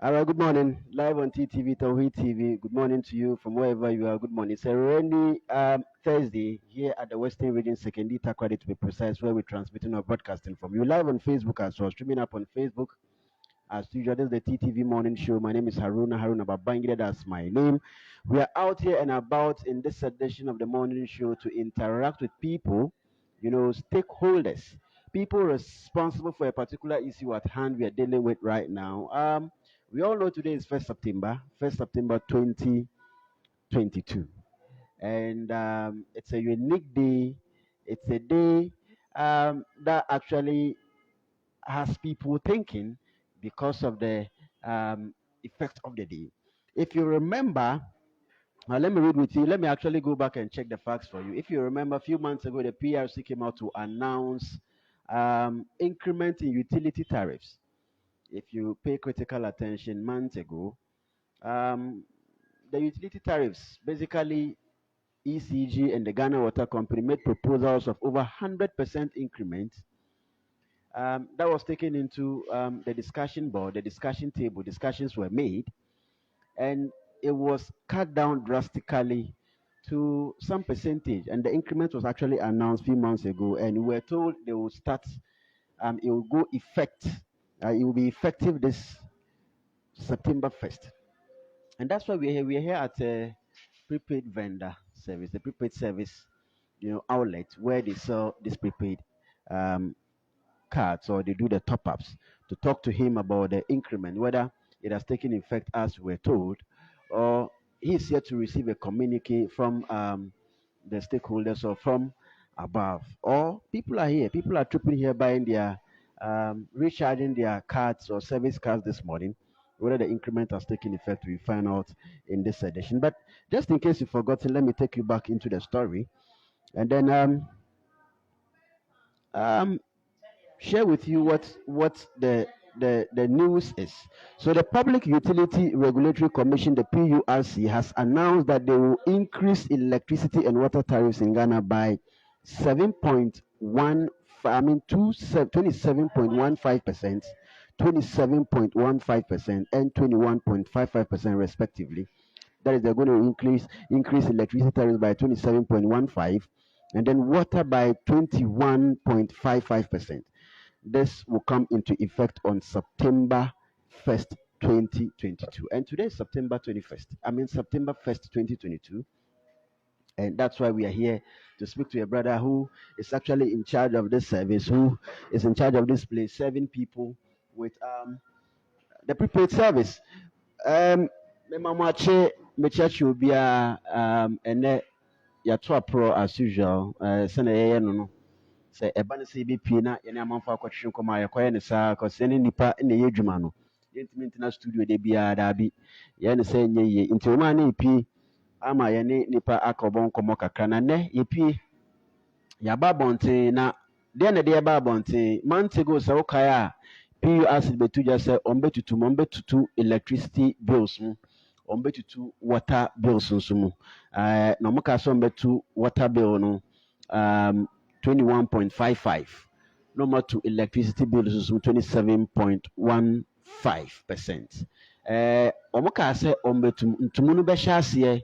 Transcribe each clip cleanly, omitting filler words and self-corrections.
All right, good morning. Live on TTV, Tawhid TV. Good morning to you from wherever you are. Good morning. It's a rainy Thursday here at the Western Region Secondary Takrady to be precise, where we're transmitting or broadcasting from you live on Facebook as well, streaming up on Facebook. As usual, this is the TTV morning show. My name is Haruna Babangida. That's my name. We are out here and about in this edition of the morning show to interact with people, stakeholders, people responsible for a particular issue at hand we are dealing with right now. We all know today is 1st September, 1st September 2022. And it's a unique day. It's a day that actually has people thinking because of the effect of the day. If you remember, let me read with you. Let me actually go back and check the facts for you. If you remember, a few months ago, the PRC came out to announce increment in utility tariffs. If you pay critical attention, months ago, um, the utility tariffs, basically ECG and the Ghana Water Company made proposals of over 100% increment. That was taken into the discussion board, the discussion table. Discussions were made, and it was cut down drastically to some percentage. And the increment was actually announced a few months ago, and we were told they will start. It will go effect. It will be effective this September 1st, and that's why we're here. We're here at a prepaid vendor service, the prepaid service, outlet where they sell this prepaid um, cards or they do the top ups to talk to him about the increment, whether it has taken effect as we're told, or he's here to receive a communique from the stakeholders or from above. Or people are here, people are trooping here buying their, recharging their cards or service cards this morning. Whether the increment has taken effect, we find out in this edition. But just in case you've forgotten, let me take you back into the story and then um, share with you what the news is. So the Public Utility Regulatory Commission, the PURC, has announced that they will increase electricity and water tariffs in Ghana by 7.1, 27.15%, 27.15%, and 21.55% respectively. That is, they're going to increase electricity tariffs by 27.15 and then water by 21.55%. This will come into effect on September 1st, 2022. And today is September 1st, 2022. And that's why we are here to speak to a brother who is actually in charge of this service, who is in charge of this place, serving people with the prepaid service. Me mama che me church will be and yɛato pro as usual sɛnea yɛyɛ no sɛ ɛba no sɛ yɛbɛpie na yɛne amanfo akɔtwetwe nkɔmmɔ a yɛkɔyɛ ne saa kɔsɛ yɛne nnipa na ɛyɛ adwuma no yɛntumi ntena studio da biara daabi yɛyɛ ne sɛ ɛnyɛ yie nti ɔma ne yɛpie ama yɛne nnipa akɔbɔ nkɔmmɔ kakra na nnɛ yɛpie yɛaba abɔnten na deɛ na de yɛba abɔnten months ago sɛ wokae a PURC bɛtu gya sɛ ɔmbɛtutu electricity bills mu ɔmbɛtutu water bills nso mu na ɔmo ka sɛ ɔmbɛtu water bill no 21.55 no more to electricity bills nso 27.15%. Ɔmo ka sɛ ɔmbɛtum ntumu no bɛhyɛ aseɛ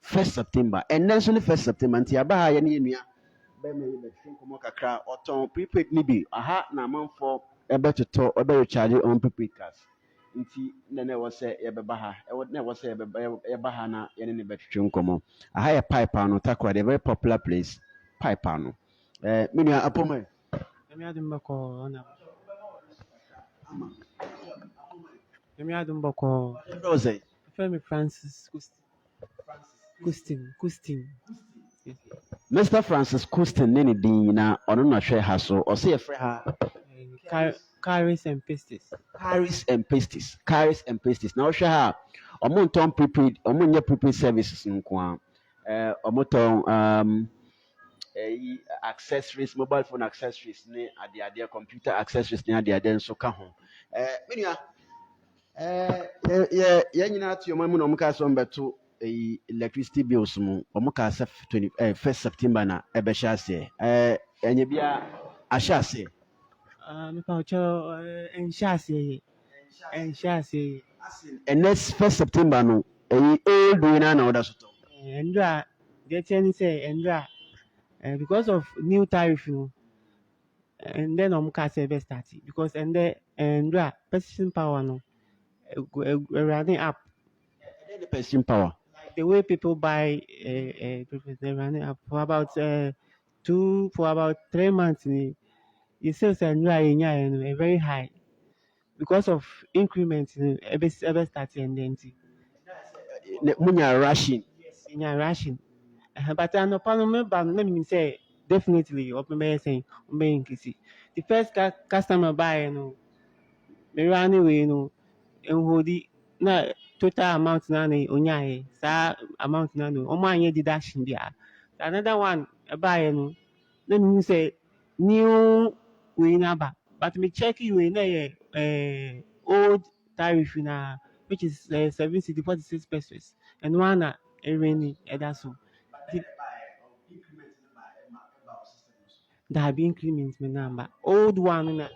1st September ɛnnɛ nso ne 1st September nti aba ha yɛ ne yɛnua bɛma yi bɛtwe nkɔmmɔ kakra ɔtɔn prepaid ne bi aha na amanfoɔ ɛbɛtotɔ ɔbɛrecharge on prepaid cards nti na ɛwɔ sɛ yɛbɛba ha na ɛwɔ sɛ yɛba ha na yɛne ne bɛtwetwe nkɔmmɔ aha yɛ pipe ano Takoradi, a very popular place. Pipe ano me nua apɔmɛ Emi adumbako ona. Emi adumbako. ɛbrɛ wo sɛ Femi Francis Kustin. Yes. Mr. Francis Kustin ne ne din na ɔno na hwɛ ha so ɔsɛ yɛfrɛ ha Carries and pasties. Carries and pasties na wohwɛ ha ɔmo ntɔn prepaid ɔmo nyɛ prepaid services nko a ɔmo tɔn accessories, mobile phone accessories ne adeadeɛ computer accessories ne adeadeɛ nso ka ho me nua yɛn nyinaa te ɔmo mu na ɔmo ka sɛ ɔmbɛto electricity bills mu ɔmo ka sɛ 1st September na ɛbɛhyɛ aseɛ ɛnyɛ bia ahyɛ aseɛ Mepa ocho enhyɛ aseɛ. And shall say, And next 1st September, no, old winner now that's and they tell say, and because of new tariff, and then say best start because and then and purchasing power, no, running up. the purchasing power. The way people buy they're running up for about 3 months. You sales and very high because of increment every start and then Rushing. in your ration. But I know Parliament, let me say definitely open by saying the first customer buy, me run away, and na total amount na onyaye sa amount na no omo anye deduction dia. Another one buy let me say new we number, but me check you in old tariff na which is 746 pesos and one ereni that's so that be increment me number old one na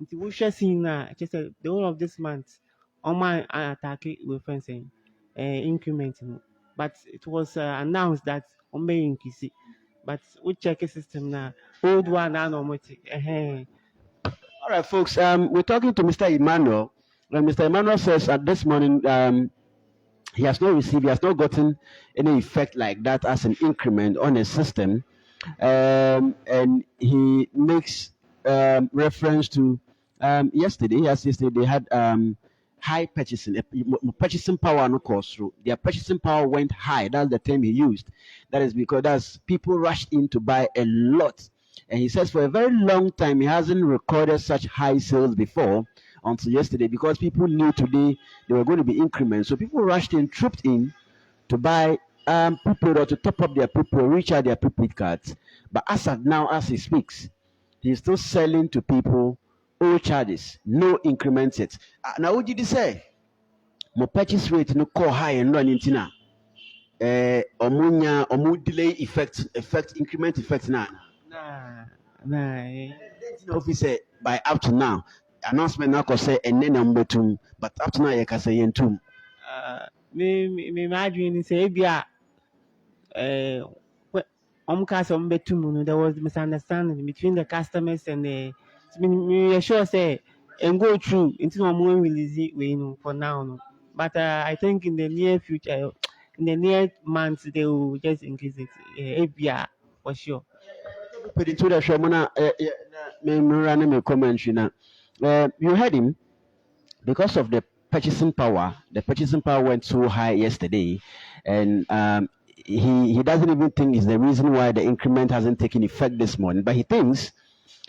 nti wohwɛ scene na kyerɛ sɛ the whole of this month ɔmo attack with friends saying increment no but it was announced that ɔmo increase it. But we check the system now old one na ɔmo te All right, folks. We're talking to Mr. Emmanuel. And Mr. Emmanuel says at this morning, he has not gotten any effect like that as an increment on his system. And he makes reference to yesterday. As yesterday, they had high purchasing power no course through. Their purchasing power went high. That's the term he used. That is because people rushed in to buy a lot. And he says for a very long time he hasn't recorded such high sales before until yesterday because people knew today they were going to be increments. So people rushed in, trooped in to buy prepaid or to top up their prepaid, recharge their prepaid cards. But as of now, as he speaks, he's still selling to people old charges, no increments yet. Now, what did he say? My purchase rate no call high and run into now. Omunya delay effect increment effect now. Officer by up to now announcement now say and then number 2 but up to now you can say yen 2 me imagine say bia there was misunderstanding between the customers and the me sure say and go through until I'm release it for now no. But I think in the near future in the near months they will just increase it for sure. put into the show me commentary now. You heard him because of the purchasing power. The purchasing power went so high yesterday, and he doesn't even think is the reason why the increment hasn't taken effect this morning. But he thinks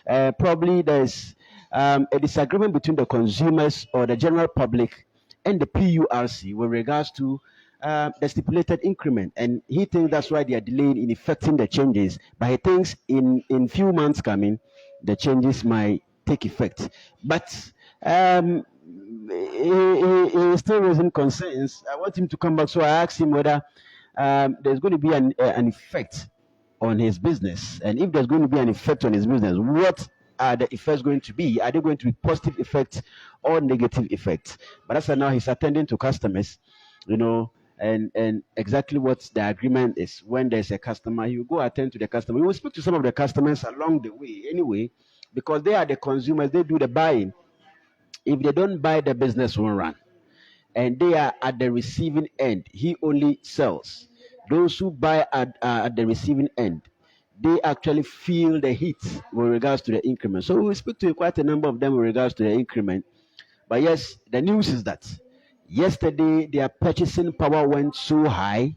probably there's a disagreement between the consumers or the general public and the PURC with regards to the stipulated increment, and he thinks that's why they are delayed in effecting the changes. But he thinks in few months coming, the changes might take effect. But he still raising concerns. I want him to come back, so I asked him whether there's going to be an effect on his business, and if there's going to be an effect on his business, what are the effects going to be? Are they going to be positive effects or negative effects? But as of now, he's attending to customers, and exactly what the agreement is. When there's a customer, you go attend to the customer. You will speak to some of the customers along the way anyway, because they are the consumers. They do the buying. If they don't buy, the business won't run. And they are at the receiving end. He only sells. Those who buy at the receiving end, they actually feel the heat with regards to the increment. So we speak to quite a number of them with regards to the increment. But yes, the news is that yesterday their purchasing power went so high.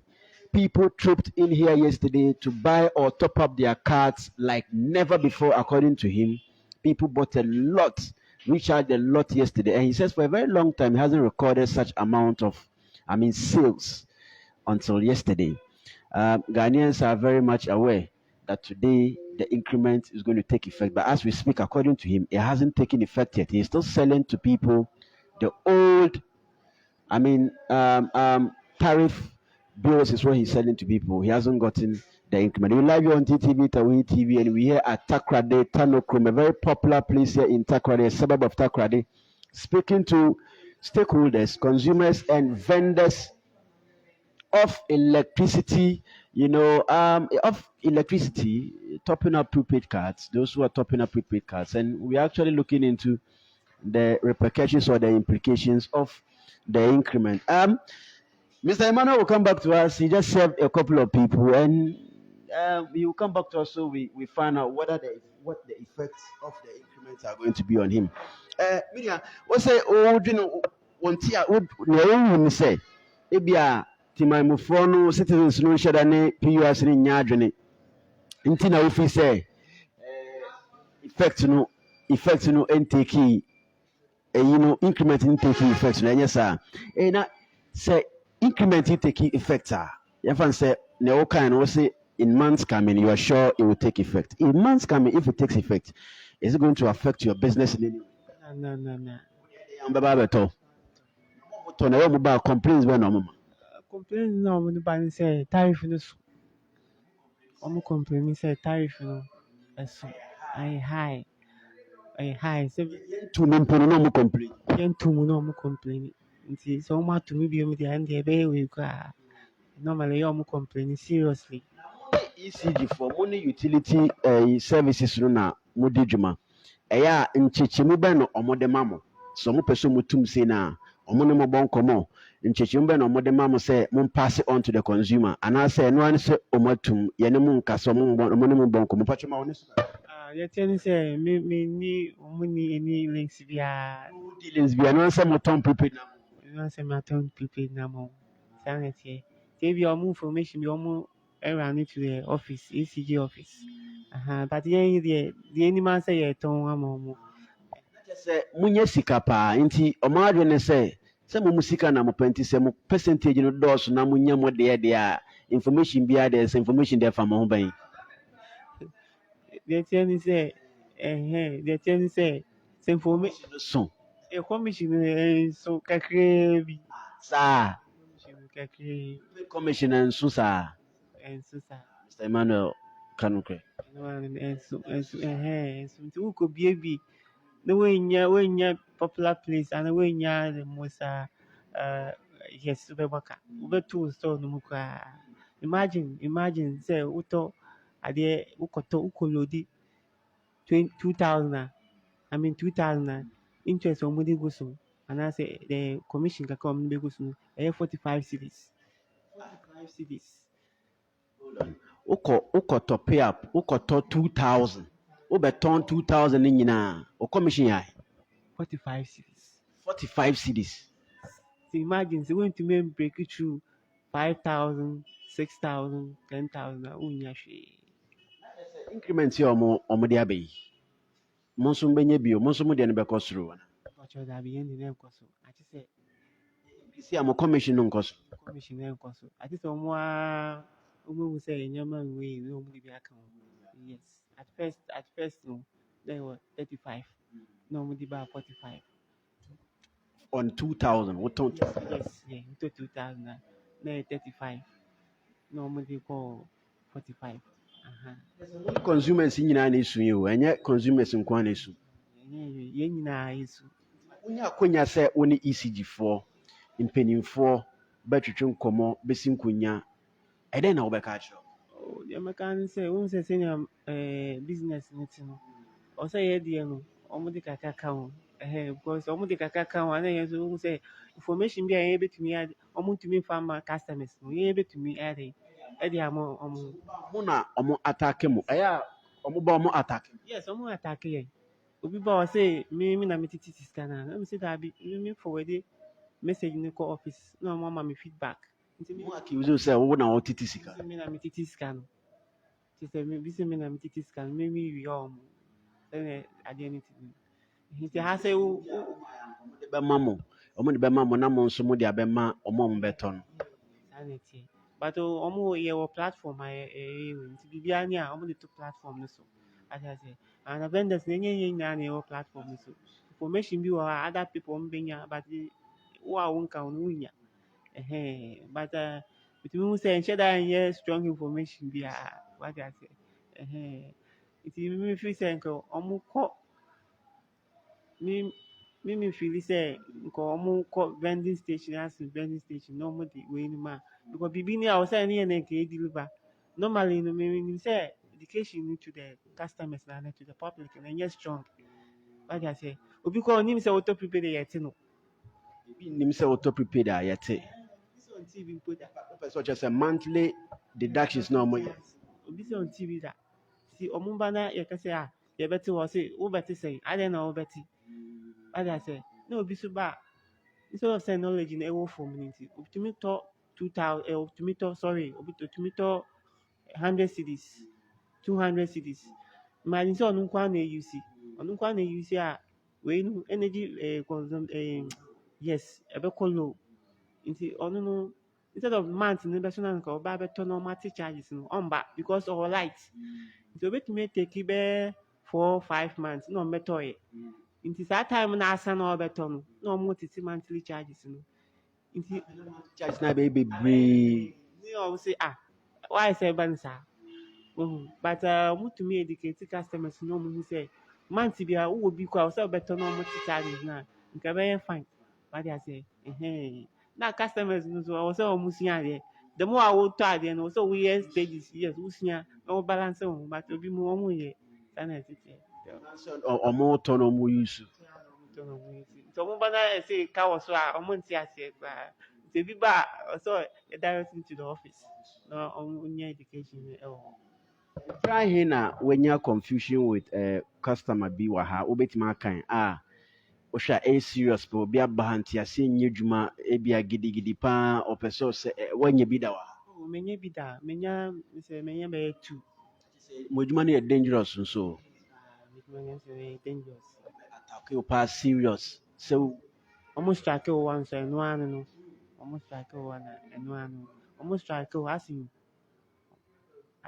People trooped in here yesterday to buy or top up their cards like never before, according to him. People bought a lot, recharged a lot yesterday. And he says for a very long time, he hasn't recorded such amount of, sales until yesterday. Ghanaians are very much aware that today the increment is going to take effect. But as we speak, according to him, it hasn't taken effect yet. He's still selling to people the old, tariff bills is what he's selling to people. He hasn't gotten the increment. We live on TTV, Tawi TV, and we here at Takrade, Tanokrum, a very popular place here in Takrade, a suburb of Takrade. speaking to stakeholders, consumers, and vendors of electricity, of electricity, topping up prepaid cards, those who are topping up prepaid cards. And we're actually looking into the repercussions or the implications of the increment. Mr. Emmanuel will come back to us. He just served a couple of people, and he will come back to us so we find out what the effects of the increments are going to be on him. Miriam, what's say? Oh, you know, one tia would no say, Ebia, Timaimufono, no citizens no shadane, PUS in Yadrene. Intina, if we say, effects no, intake increment in taking effect na ɛnyɛ saa na sɛ increment in taking effect yɛfa sɛ nea wokan no wose in months coming you are sure it will take effect in months coming if it takes effect is it going to affect your business in any way no bɛba abɛtɔ tɔ na ɛwɔ mu ba complaints bɛ na ɔmo ma complain na ɔmo ba ne sɛ tariff no so ɔmo complain sɛ tariff no ɛso ɛyɛ high sɛ tu no mpo no na ɔmo complain yɛnto mu na ɔmo complain nti sɛ ɔmo ato mu bio mu deɛ ɛno deɛ ɛbɛyɛ wei koraa normally ɛyɛ ɔmo complain seriously. ECG for money utility services no na mo di dwuma ɛyɛ a nkyekyɛmu bɛn no ɔmo de ma mo sɛ ɔmo pɛ so mo tum se na ɔmo ne mo bɔ nkɔmɔ nkyekyɛmu bɛn na ɔmo de ma mo sɛ mo pass it on to the consumer anaasɛ ɛno ano sɛ ɔmo atum yɛne mo nkasa ɔmo ne mo bɔ nkɔmɔ patro ma ɔne so. Yɛte ne sɛ me ni ɔmo ni any links biara. Links biara no sɛ mo tɔn prepaid na mo. No sɛ mo tɔn prepaid na mo saa na ɛteɛ te bi ɔmo information bi ɔmo ɛrun to the office ECG office but yɛn deɛ anim asɛ yɛtɔn ama ɔmo. Sɛ munyɛ sika paa nti ɔmo adwene ne sɛ mo sika na mo pɛ nti sɛ mo percentage no dɔɔso na mo nyɛ mo deɛ a information biara deɛ sɛ information deɛ fa mo ho bɛn. Deɛ teɛ ne sɛ sɛ information no so commission nso kakraa bi saa kakraa commission nso saa nso saa Mr. Emmanuel Kanukre nso nti wokɔ bie bi na woanya popular place ana woanya the most yes wobɛbɔ ka wobɛto store no mu koraa imagine sɛ wotɔ adeɛ wokɔ lodi 2000 interest ɔmo de gu so anaasɛ the commission kakra ɔmo de gu so no ɛyɛ 45 cedis wokɔ tɔ pay up wokɔtɔ 2000 wobɛtɔn 2000 no nyinaa wo commission yɛ 45 cedis so imagine sɛ wontumi break through 5000 6000 10000 a wonnya hwee increment yɛ ɔmo de abɛyi mo nso mbɛnya bio mo nso mo deɛ no bɛkɔ soro ɔkyerɛ daabi yɛn de no ɛnkɔ so ate sɛ si a mo commission no nkɔ so commission no ɛnkɔ so ate sɛ ɔmo a ɔmo sɛ nneɛma nwei na ɔmo de bi aka ho yes at first no there were 35 na ɔmo de ba 45 on 2000 wotɔn yes wotɔ 2000 na ɛyɛ 35 na ɔmo de kɔ 45 consumers nyinaa na esu yi o ɛnyɛ consumers nko na esu yɛn nyinaa esu wonya akonya sɛ wo ne ECG foɔ mpanimfoɔ bɛtwetwe nkɔmmɔ bɛsi nkonya ɛdɛn na wobɛka akyerɛ deɛ mɛka ne sɛ wohu sɛ sɛnea business no ti no ɔsɛ yɛ deɛ no ɔmo de kakra ka ho because ɔmo de kakra ka ho ana yɛn nso wohu sɛ information bi a yɛn bɛtumi ade ɔmo ntumi mfa ma customers no yɛn bɛtumi ɛde ama ɔmo mo na ɔmo attack mo ɛyɛ a ɔmo ba ɔmo attack yes ɔmo attack yɛn obi ba ɔsɛ me na metete sika na na mesi daabi me forward message no kɔ office na ɔmo ama me feedback nti mo accuse sɛ wo na ɔtete sika me na metete sika no nti sɛ me bi sɛ me na metete sika no me wie ɔmo sɛnea adeɛ no ti nti ha sɛ wo de bɛma mo ɔmo de bɛma mo na mo nso mo de abɛma ɔmo bɛtɔ no saa na ɛteɛ but ɔmo yɛwɔ platform a ɛyɛ wei nti biribiara ne a ɔmo de to platform no so ate aseɛ and vendors na ɛnyɛ yɛn nyinaa na yɛwɔ platform no so information bi wɔ hɔ a other people ɔmo bɛnya but wo a wonka ho no wonnya but bitumi hu sɛ nhyɛ da nyɛ strong information bi a wate aseɛ nti me feel sɛ nka ɔmo kɔ me feel say nka ọmụ kọ vending station as vending station na ọmụ dị wee numa because bibi ni a ọsẹ ni yẹn na nke deliver normally no me nim say education to the customers na to the public na yẹ strong wadi ase obi kọ onim sẹ auto prepaid yẹ ti no. Ebi nim sɛ auto prepaid a yɛte. Obi sɛ on TV mpo da. Wopɛ sɛ ɔkyerɛ sɛ monthly deductions na ɔmo yɛ. Obi sɛ on TV da si ɔmo ba na yɛ kɛse a yɛbɛte hɔ sɛ wobɛte sɛn adɛn na wobɛte wadi ase na obi so ba instead of saying knowledge na ɛwɔ fam no nti obitumi tɔ 2000 obitumi tɔ sorry obitumi tɔ 100 cedis 200 cedis imagine sɛ ɔno nkoa na ɛuse ɔno nkoa na ɛuse a wei no energy yes ɛbɛkɔ low nti ɔno no instead of month no bɛso na nka ɔba bɛtɔ na ɔmate charges no ɔmba because ɔwɔ light nti obetumi take bɛɛ 4-5 months na ɔmbɛtɔɛ nti saa time na asa na ɔbɛtɔ no na ɔmo tete monthly charges no nti Charges na bɛyɛ bebree. ne ɔmo say why sɛ ɛba no saa but ɔmo tumi educate customers na ɔmo hu sɛ month bi a wowɔ bi kɔ a ɔsɛ ɔbɛtɔ na ɔmo te charges na nka ɛbɛyɛ fine wade ase na customers no so ɔwɔ sɛ ɔmo sua adeɛ the more a wotɔ adeɛ no ɔwɔ sɛ woyɛ stages yes wosua na wo balance wo ho but obi mu ɔmo yɛ saa na ɛte teɛ. Ɔmo tɔ na ɔmo use. nti ɔmo ba na ɛsɛ ka wɔ so a ɔmo nte aseɛ koraa nti ebi ba a ɔsɛ yɛ direct to the office na ɔmo nya education ɛwɔ hɔ. Try here na wenya confusion with customer bi wɔ ha wobɛtumi akan a wohwɛ a ɛyɛ serious pɛ obi aba ha nti ase nyɛ dwuma ebi a gidigidi paa ɔpɛ sɛ ɔsɛ wanya bi da wɔ ha. Menya bi da menya bɛyɛ 2. Mo adwuma no yɛ dangerous nso. Menya sɛ ɛyɛ dangerous. Attack you paa serious. So ɔmo strike wɔ one so ɛno ano no ɔmo strike wɔ one ɛno ano ɔmo strike wɔ asin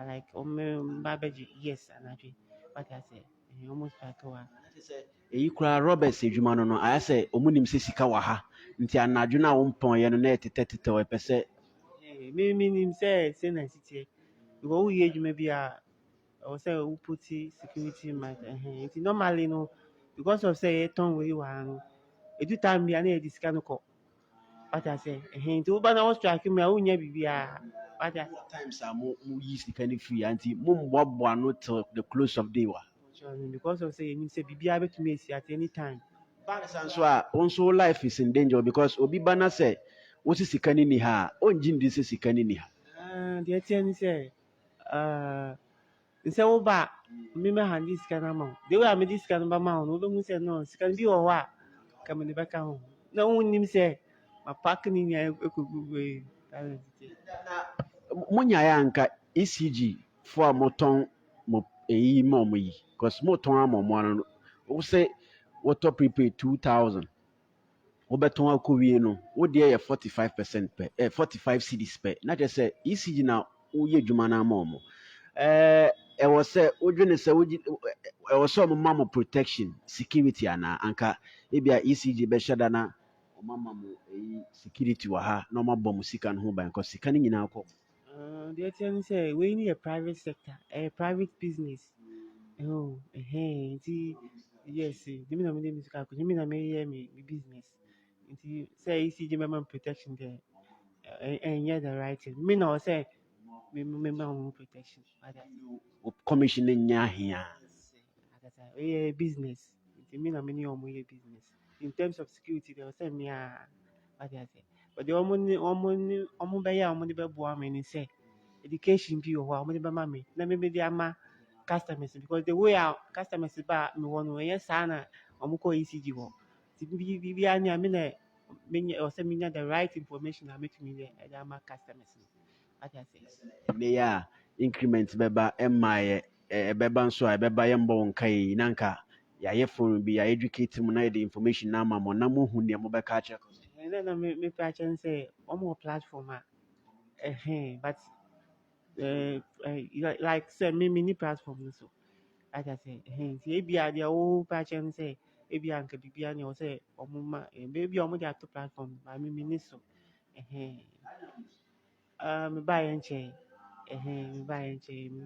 like ɔmo ba bɛgye yes anadwe wate ase ɔmo strike wɔ a. eyi koraa Roberts adwuma no ayɛ sɛ ɔmo nim sɛ sika wɔ ha nti anadwo no a wompɔnyɛ no na ɛtetɛtetɛ ɛpɛ sɛ me nim sɛ sɛ na siteɛ because woyɛ adwuma bi a ɛwɔ sɛ wopoti security mark nti normally no because of sɛ yɛtɔn wei wɔ ha no edu time bi a na yɛde sika no kɔ wate ase nti woba na wo strike mu a wonya biribiara wate ase. times a mo yi sika no firi a nti momboaboa no till the close of day wa. Because of say yɛnim sɛ biribiara bɛtumi asi at any time. Bansa nso a wo life is in danger because obi ba na sɛ wosi sika no ni ha a ɔngye ndi sɛ sika no ni ha. Deɛ ɛteɛ ne sɛ nsɛ woba a mmemme hande sika no ama wo de wei a mede sika no bɛma wo no wobɛhu sɛ no sika no bi wɔ hɔ a ka mede bɛka ho na wonnim sɛ mapaake ne nyinaa ɛkɔgu wei monyaeɛ anka ECG fo a motɔn mo eyi ma ɔmo yi because motɔn ama ɔmo ano no wo sɛ wotɔ prepaid 2000 wobɛtɔn akɔ wie no wo deɛ yɛ 45% pɛ 45 cedis pɛ na kyerɛ sɛ ECG na woyɛ adwuma no ama ɔmo ɛwɔ sɛ wodwene sɛ ɛwɔ sɛ ɔmo ma mo protection security anaa anka ebia ECG bɛhyɛ da na ɔmo ama mo eyi security wɔ ha na ɔmo abɔ mo sika no ho ban because sika no nyinaa kɔ. Deɛ ɛteɛ ne sɛ wei ne yɛ private sector ɛyɛ private business nti yes demi na mede me sika akɔ demi na meyɛ me business nti sɛ ECG bɛma me protection deɛ ɛnyɛ the right thing me na ɔwɔ sɛ mema wo protection commission no nyɛ ahea ɛyɛ business nti me na me ne ɔmo yɛ business in terms of security deɛ ɔwɔ sɛ me a wade ase but deɛ ɔmo bɛyɛ a ɔmo de bɛboa me ne sɛ education bi wɔ hɔ a ɔmo de bɛma me na me de ama customers because the way a customers ba me wɔ no ɛyɛ saa na ɔmo kɔ ECG hɔ nti biribiara ne a me na ɛwɔ sɛ menya the right information a metumi yɛ ɛde ama customers no wade ase. ɛnɛ yɛ a increment bɛba ɛmma ɛbɛba nso a ɛbɛba yɛmbɔ wo nka yi na nka yɛayɛ phone bi yɛayɛ educate mu na yɛde information no ama mo na mohu nea mobɛka akyerɛ ɛnɛ na mepɛ akyerɛ no sɛ ɔmo wɔ platform a but like sɛ me ni platform no so wade ase nti ebia deɛ wopɛ akyerɛ no sɛ ebia nka biribiara ne ɛwɔ sɛ ɔmo ma ebia ɔmo de ato platform ba me ni so mebaeɛ nkyɛn mebaeɛ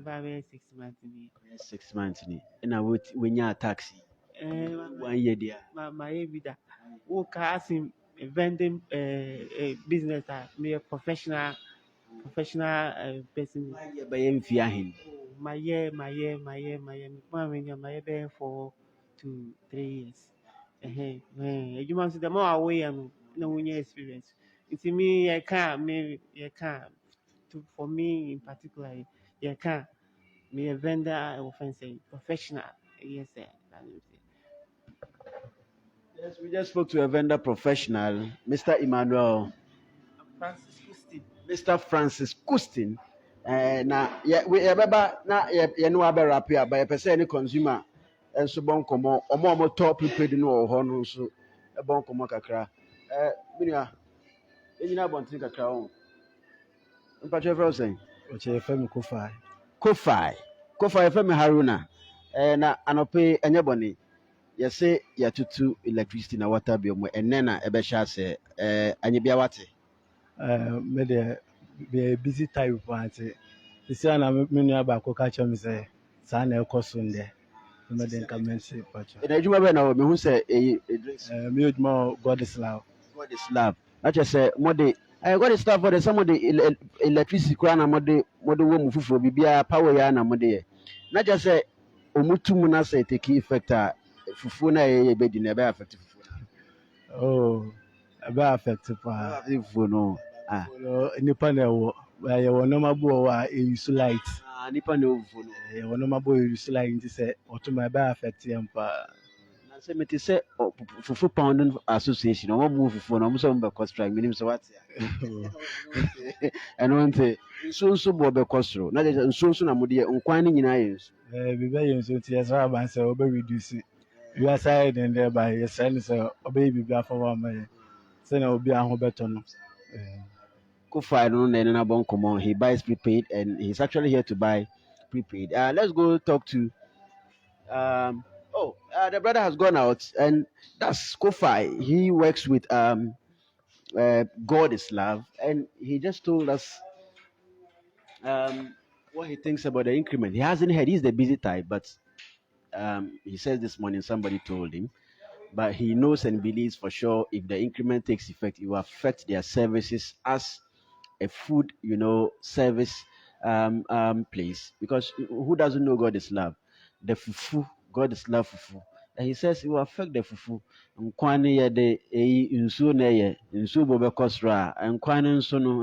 bɛyɛ 6 months ni. 6 months ni ɛna wonya taxi 1 year there. My vida. Who can vending business me a professional person. 1 year by mfiahin. My year for 2 3 years. You must the more away and no experience. It's me, I can't, maybe, I can't. For me in particular, you can't. Me a vendor, I often say professional. Yes, sir. Yes, we just spoke to a vendor professional, Mr. Emmanuel, Francis Kustin. Mr. Francis Kustin. Na we yɛbɛba na yɛne wabɛrap a ba yɛpɛ sɛ ne consumer nso bɔ nkɔmmɔ ɔmo tɔ prepaid no wɔ hɔ no nso ɛbɔ nkɔmmɔ kakra. Menua ɛnyina abɔnten kakra wɔn mpatwɛ frɛ wo sɛn Oche FM Kufai. Kofai yɛfrɛ me Haruna na anɔpe ɛnyɛ bɔne yɛse yɛtutu electricity na water bill mu ɛnɛ na ɛbɛhyɛ asɛ anyɛ bia wate Me de busy time party. This year na me nua ba ko catch me say saa na ekɔ so ndɛ. Me de increment pacho. ɛna adwuma bɛ na wɔ mehu sɛ drinks Me adwuma God is love. God is love na kyerɛ sɛ mode God is love for the sɛ mode electricity koraa na mode wɔ mu foforɔ biribiara power yɛ na mode yɛ na kyerɛ sɛ ɔmu tu mu na sɛ take effect a fufuo na ɛyɛ bɛdi na ɛbɛyɛ affect fufuo Oh, ebe affect pa. fufuo no Nipa na ɛwɔ yɛwɔ nneɛma bi wɔ hɔ a use light. nipa na ɛwɔ fufuo no Yɛwɔ nneɛma bi wɔ use light nti sɛ ɔtoma ebe affect yɛn pa. na sɛ mete sɛ fufu pound association ɔmo mu fufuo no ɔmo sɛ ɔmo bɛkɔ strike menim sɛ wate a ɛno nti nso bɔ bɛkɔ soro na kyerɛ sɛ nso na mode yɛ nkwan no nyinaa yɛ nso Biribi yɛ nso nti yɛsrɛ aban sɛ ɔbɛ reduce. Wiase ayɛ den dɛ ba yɛsrɛ no sɛ ɔbɛyɛ biribi afa hɔ ama yɛ sɛnea obi aho bɛtɔ no. Kofi no na ɛne nabɔ nkɔmmɔ he buys prepaid and he's actually here to buy prepaid let's go talk to the brother has gone out and that's Kofi. He works with God is love and he just told us what he thinks about the increment. He hasn't heard, he's the busy type, but he says this morning somebody told him, but he knows and believes for sure if the increment takes effect, it will affect their services as a food, service place. Because who doesn't know God is love? The fufu, God is love fufu. And he says it will affect the fufu. Nkwani ye de nsuo na ye nsuo bo be kosra nkwani nso no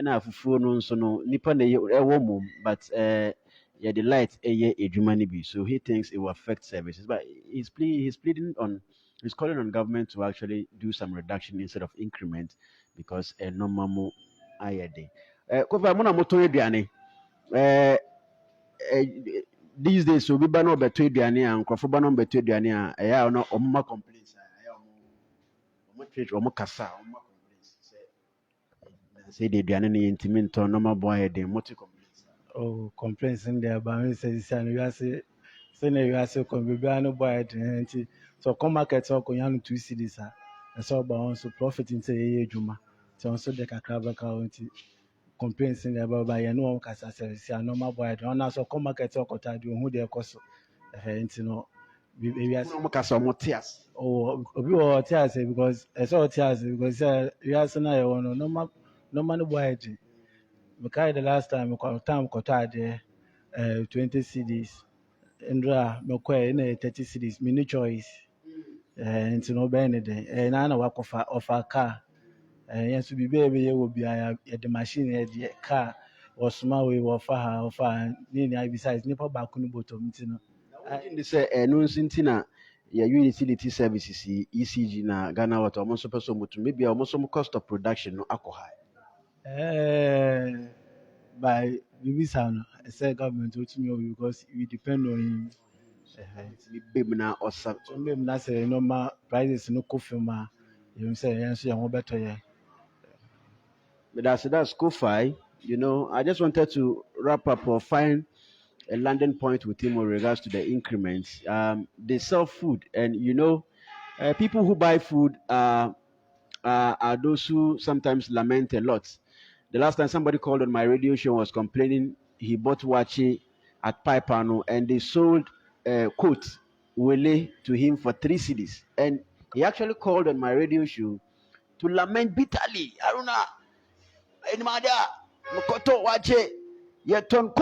na fufu no nso no nipa na ye ewo mum but yeah the light ye edwuma ni bi so he thinks it will affect services but he's calling on government to actually do some reduction instead of increment because normal mo ayede kofa mo na moto aduane these days so bi ba no beto aduane a nkrofo ba no beto aduane a ɛyɛ no ɔmma complaints ɛyɛ ɔmo treat ɔmo kasa ɔmo complaints say the aduane no yɛntimi ntɔ normal boy ayede moto complaints Complaints in there ba me sɛ sisi ano wiase sɛnea wiase kɔ biribiara no bɔ ayɛ den nti sɛ ɔkɔ market sɛ ɔkɔnya no 2 cedis a ɛsɛ ɔba hɔ nso profit nti sɛ yɛyɛ adwuma nti ɔno nso de kakra bɛka hɔ nti complaints in there ba yɛne wɔn kasa sɛ sisi ano ɔma bɔ ayɛ den ɔno nso ɔkɔ market sɛ ɔkɔtɔ adeɛ ohu deɛ ɛkɔ so nti no wiase ɔmo kasa ɔmo te ase obi wɔ ɔte ase because ɛsɛ ɔte ase because sɛ wiase no a yɛwɔ no nɔma no bɔ ayɛ den mekae the last time kɔtɔ adeɛ 20 cedis ndra mekɔɛ na 30 cedis mini choice nti no ɔbɛyɛ ne den na wakɔfa ɔfa car yɛn nso biribi a yɛbɛyɛ wɔ biara yɛde machine yɛde car wɔsoma wei wɔfa ha ne nyinaa besides nipa baako no bɔtɔm nti no de sɛ ɛno nso nti na yɛyɛ utility services yi ECG na Ghana Water ɔmo nso pɛ sɛ ɔmo tum maybe ɔmo nso cost of production no akɔ high by bibisa no ɛsɛ government otumi o because we depend on him bem na ɔsa so mbem na sɛ normal prices no kɔ fam a yɛn sɛ yɛn nso yɛn ho bɛtɔ yɛ but that's Kofi. I just wanted to wrap up or find a landing point with him with regards to the increments. They sell food, and people who buy food are those who sometimes lament a lot. The last time somebody called on my radio show was complaining he bought wachi at Paipano and they sold coat Wele to him for 3 cities. And he actually called on my radio show to lament bitterly. Haruna, Enimada, Mokoto Wache, Yeton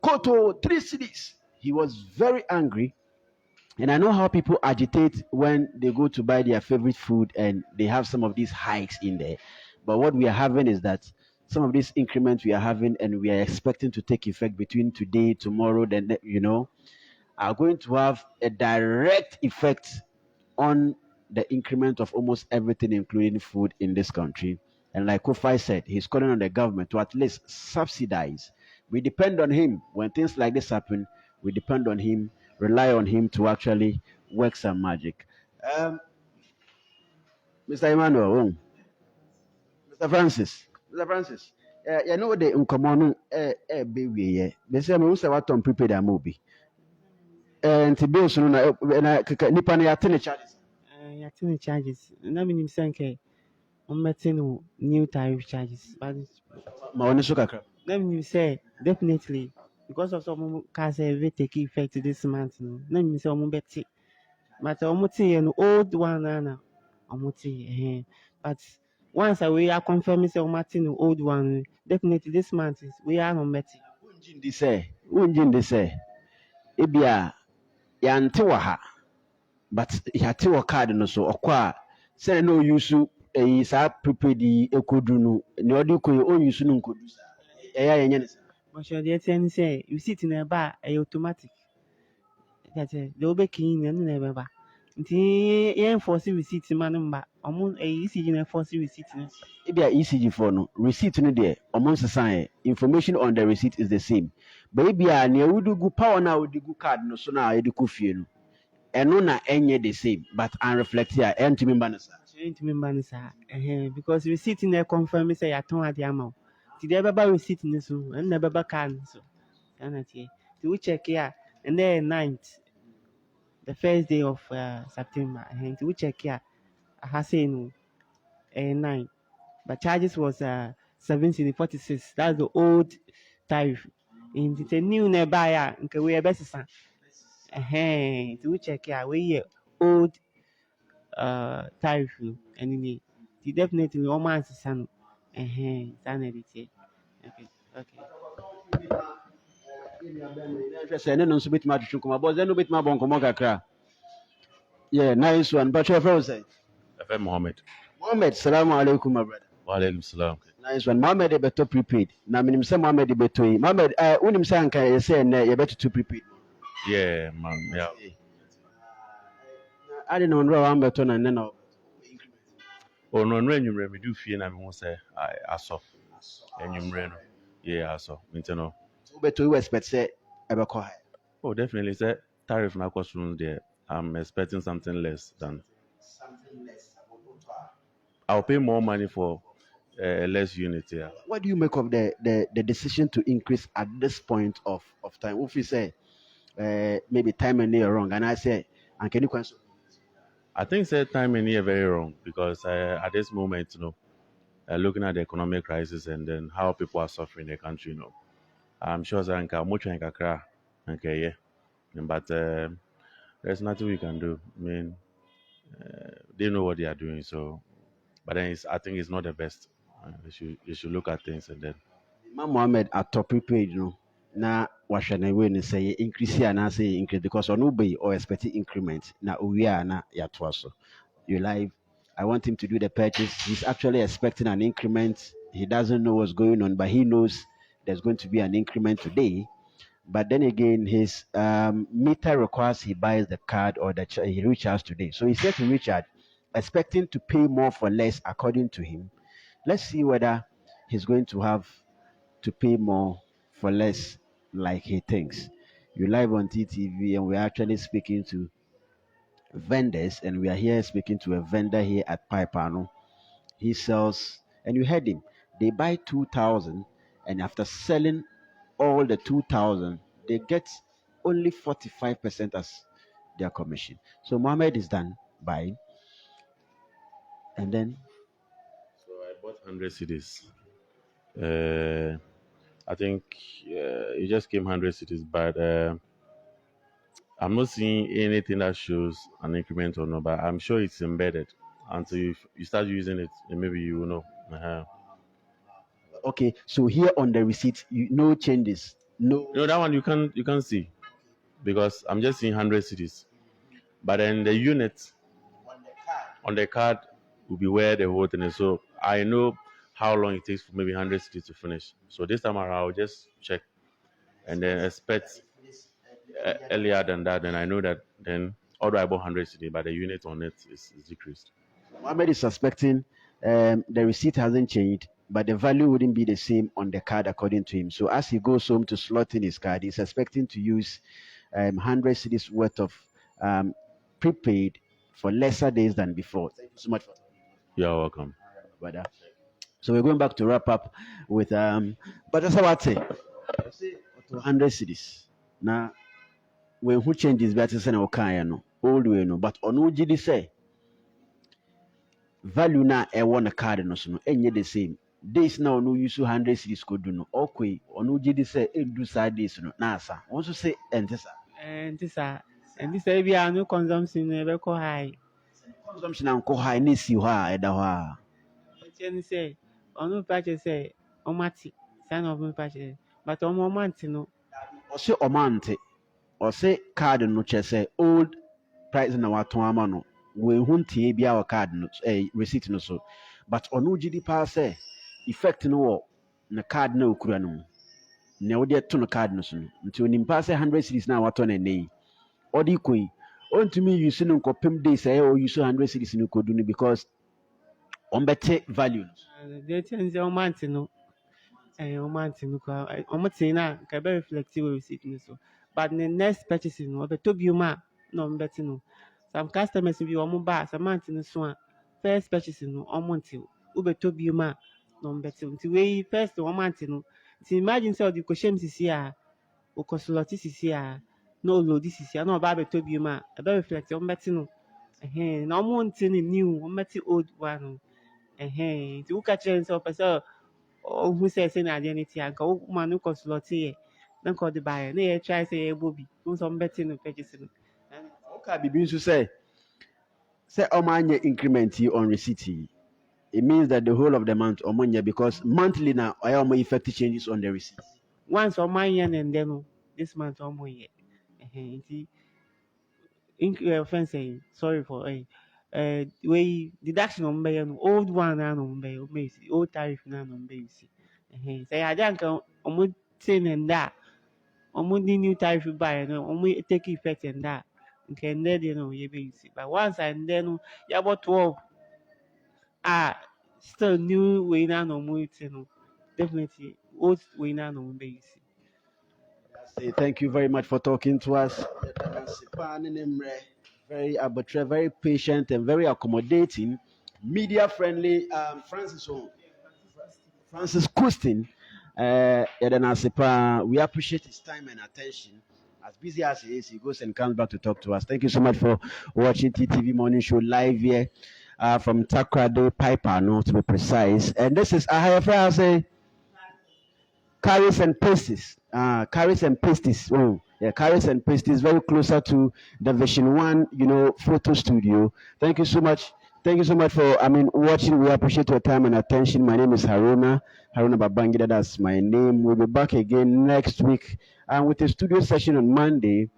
Koto, 3 cities. He was very angry. And I know how people agitate when they go to buy their favorite food and they have some of these hikes in there. But what we are having is that some of these increments we are having and we are expecting to take effect between today, tomorrow, then, are going to have a direct effect on the increment of almost everything, including food in this country. And like Kofi said, he's calling on the government to at least subsidize. We depend on him when things like this happen. We depend on him, rely on him to actually work some magic. Mr. Emmanuel, Mr. Francis, you know the uncommon baby. They say, "I what on prepared a movie." And to be so na nipa na yate ne charges. Yɛate charges. Na menim sɛ nkɛ ɔmmɛte no new tariff charges. But Ma oni so kakra. na menim sɛ definitely because of some car sɛ take effect this month no. Na menim sɛ ɔmo bɛte. But ɔmo teeɛ no old one na ɔmo teeɛ. But once we are confirming sɛ ɔmo ate no old one, definitely this month is we are no mɛte. Unjin de say. Ebia yante wɔ ha. But yate wɔ card no so ɔkɔ a sɛ no use saa prepaid ekodu no ne ɔde kɔ o use no nkodu sa. Ɛyɛ yɛnyɛ ne sa. But sure deɛ ɛte ne sɛ receipt na ɛba a ɛyɛ automatic. Deɛ wobɛki no ɛno na ɛbɛba. Nti yɛnforce receipt ma no mba. Ɔmo ECG na ɛforce receipt no. Ebia ECG for no receipt no deɛ ɔmo nsesan information on the receipt is the same. But ebia ne awudu gu power na awudu gu card no so na yɛde kɔ fie no. Ɛno na ɛnyɛ the same but unreflect here ɛntumi mba ne sa. Ɛntumi mba ne saa. Because receipt na confirm sɛ yɛatɔn ade ama wo. Nti deɛ ɛbɛba receipt no so ɛno na ɛbɛba card no so. Saa na teɛ. Nti wo check a ɛnɛ yɛ 9th, the first day of September. Nti wo check a aha sei no ɛyɛ 9. But charges was 7.46. That's the old tariff. Nti sɛ new na ɛbaeɛ a nka wei ɛbɛsesa. Nti wo check a wei yɛ old tariff no ɛno nie. Nti definitely ɔmo ansesa no. Saa na ɛde teɛ. Okay. Sɛ ɛne no nso bɛtumi atwitwe nkɔmmɔ bɔ sɛ no bɛtumi abɔ nkɔmmɔ kakra. Yeah, nice one. But your friend say, Mohammed. Mohammed, salamu alaikum, my brother. Wa alaikum salam. Nice one. Mohammed, you better prepaid. Now, minim say Mohammed, you better. Mohammed, unim say anka you say you better to prepaid. Yeah, man. Yeah. I didn't know I'm better than no. Oh no, no, you me do fear na me who say I aso. Enyumre no. Yeah, aso. Inteno. So better you expect say ebe ko high. Oh, definitely say tariff na cost room there. I'm expecting something less than. Something less. I'll pay more money for less unit. Yeah. What do you make of the decision to increase at this point of time? If you say maybe time and near wrong, and I say, and can you question? I think that time in here very wrong because at this moment, looking at the economic crisis and then how people are suffering in the country, I'm sure that much cry, okay, yeah, but there's nothing we can do. I mean, they know what they are doing, so, but then I think it's not the best. You should look at things and then. Imam Mohammed at top prepaid, na wahwɛ na wey ne sɛ increase and I say increase because on obey or expect increment na owia na yatoa so you live. I want him to do the purchase. He's actually expecting an increment. He doesn't know what's going on, but he knows there's going to be an increment today. But then again, his meter requires he buys the card or he recharges today. So he said to Richard, expecting to pay more for less according to him. Let's see whether he's going to have to pay more for less like he thinks. You live on TTV and we're actually speaking to vendors and we are here speaking to a vendor here at Pipeano. He sells, and you heard him, they buy 2,000 and after selling all the 2,000, they get only 45% as their commission. So Mohammed is done buying and then. So I bought 100 CDs. I think it just came 100 cities, but I'm not seeing anything that shows an increment or not, but I'm sure it's embedded. Until you start using it, and maybe you will know. Uh-huh. Okay, so here on the receipt, no changes, no. No, that one you can't see because I'm just seeing 100 cities. But then the unit on the card will be where the whole thing is. So I know how long it takes for maybe 100 cities to finish. So this time around, I'll just check and then expect earlier than that. Then I know that then although I bought 100 cities, but the unit on it is decreased. Mohammed is suspecting the receipt hasn't changed, but the value wouldn't be the same on the card according to him. So as he goes home to slot in his card, he's expecting to use 100 cities worth of um, prepaid for lesser days than before. Thank you so much for You're welcome. brother. So we're going back to wrap up with but that's what I say 100 cities. Now when who changes better than okay no old way no, but on GD say value na ɛwɔ ne card no so no ɛnyɛ the same days na ɔno use 100 series kodu no ɔkɔi ɔno gye di sɛ ɛndu saa days no na asa wɔn nso sɛ ɛnte saa And this area no consumption never go high. consumption ankɔ high na esi hɔ a ɛda hɔ a Chen say, on no patches say, Omati, son of my patches, but on moment no. ɔsɛ ɔmo ante ɔsɛ card no kyerɛ sɛ old price na watɔn ama no wɔehu ntie bi a wɔ card no receipt no so but ɔno gye di paa sɛ effect no wɔ ne card na okura no mu na wɔde to no card no so no nti onim paa sɛ 100 series na watɔ na ɛnɛ yi ɔde kɔ yi ɔntumi use no nkɔpem days a ɛyɛ ɔuse 100 series no kɔdu no because ɔmbɛte value no They change your month no. Month no, almost na can be reflective with receipt so. But the next purchasing no, the to ma no betting no. Some customers be on bar, some month no so. First purchasing no, on month ube to ma no betting. The way first 1 month no. So imagine so the question is here, o consultis is here, no load this is here, no baby to ma, a very reflective on betting no. No month new, on betting old one. The who catch himself as who says in identity and go man who consulate here. Then call the buyer. They try say Bobby, do some betting no purchasing. ɔka biribi nso sɛ ɔmo anyɛ increment yi on receipt yi it means that the whole of the month ɔmo nyɛ because monthly na ɔyɛ ɔmo effect changes on the receipt Once on my yen and then this month or more yet. Offense saying sorry for way deduction on by an old one and on by old tariff and on base. Say I don't go on tin and that. On new tariff buy and only take effect and that. Okay, and then you basic. But once and then you about 12 still new way now no more definitely old way now no base. say thank you very much for talking to us very arbitrary very patient and very accommodating media friendly Francis Kustin, we appreciate his time and attention. As busy as he is, he goes and comes back to talk to us. Thank you so much for watching TTV Morning Show live here from Takrade Piper, no, to be precise. And this is I say carries and pasties. Carries and pasties. Oh, yeah, carries and pasties very closer to the Vision One, photo studio. Thank you so much. Thank you so much for watching. We appreciate your time and attention. My name is Haruna Babangida. That's my name. We'll be back again next week with a studio session on Monday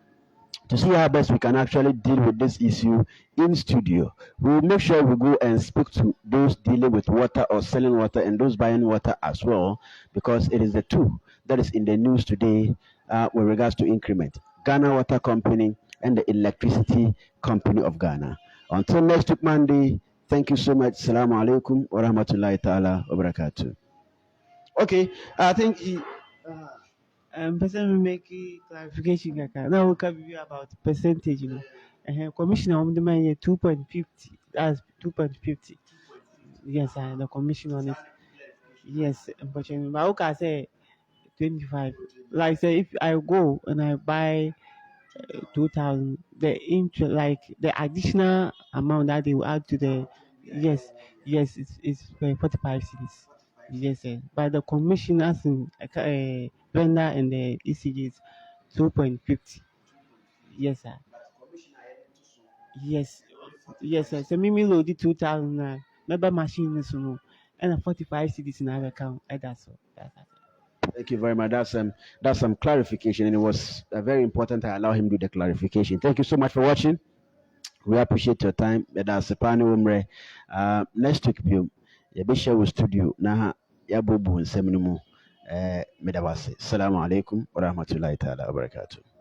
to see how best we can actually deal with this issue in studio. We'll make sure we go and speak to those dealing with water or selling water and those buying water as well, because it is the two that is in the news today with regards to increment. Ghana Water Company and the Electricity Company of Ghana. Until next week, Monday, thank you so much. Assalamu alaikum wa rahmatullahi ta'ala wa barakatuh. Okay, I think Person make clarification kaka. Now we can be about percentage, Commissioner on the money 2.50. That's 2.50. Yes, the commission on it. Yes, unfortunately, but okay, say 25. Like say if I go and I buy 2,000, like the additional amount that they will add to the yes, it's 45 cities. Yes, sir. But the commission as in vendor and the ECG is 2.50. Yes, sir. Yes, yes, sir. So me load the 2000 member machine is no, and a 45 cities in our account. That's all. That's Thank you very much. That's some clarification, and it was very important. I allow him to do the clarification. Thank you so much for watching. We appreciate your time. That's a panel umre. Next week, you share with studio. Naha yabubu and seminum. Medawase. Assalamu alaikum wa rahmatullahi ta'ala wa barakatuh.